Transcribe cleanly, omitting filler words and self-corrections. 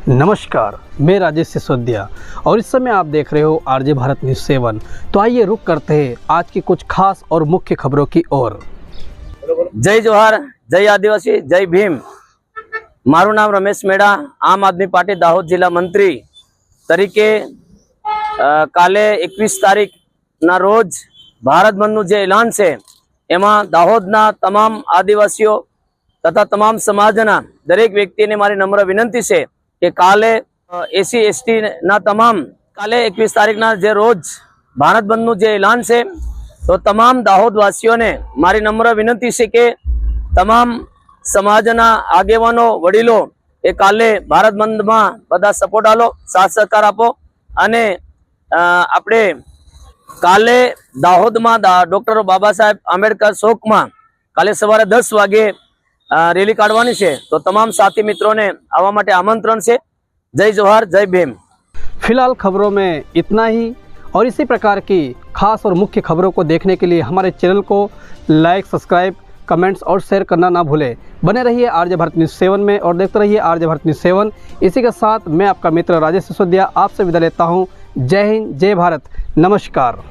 नमस्कार, मैं राजेश सिसोदिया और इस समय आप देख रहे हो आरजे भारत न्यूज़ 7। तो आइए रुक करते हैं आज की कुछ खास और मुख्य खबरों की ओर। जय जोहार, जय आदिवासी, जय भीम। मारू नाम रमेश मेड़ा, आम आदमी पार्टी दाहोद जिला मंत्री तरीके काले 21 तारीख ना रोज भारत बंधनु जे ऐलान से एमा दाहोदना तमाम आदिवासीओ तथा तमाम समाजना दरेक व्यक्ति ने मारी नम्र विनंती से कि काले एसी एसटी ना तमाम काले 21 तारीख ना जे रोज भारत बंधनु जे ऐलान से तो तमाम दाहोदवासीओ ने मारी नम्र विनंती से कि तमाम समाजना आगेवानो वडीलो ए काले भारत बंध में बधा सपोर्ट आलो, साथ सहकार आपो अने आपणे काले दाहोद में डॉक्टर बाबा साहेब आंबेडकर चौक में काले सवारे 10 वागे रेली काढवानी छे। तो तमाम साथी मित्रों ने आवा माटे आमंत्रण से। जय जोहार, जय भीम। फिलहाल खबरों में इतना ही और इसी प्रकार की खास और मुख्य खबरों को देखने के लिए हमारे चैनल को लाइक, सब्सक्राइब, कमेंट्स और शेयर करना ना भूलें। बने रहिए आरजे भारत न्यूज़ 7 में और देखते रहिए आरजे भारत न्यूज़ 7। इसी के साथ मैं आपका मित्र राजेश सिसोदिया आपसे विदा लेता हूँ। जय हिंद, जय भारत, नमस्कार।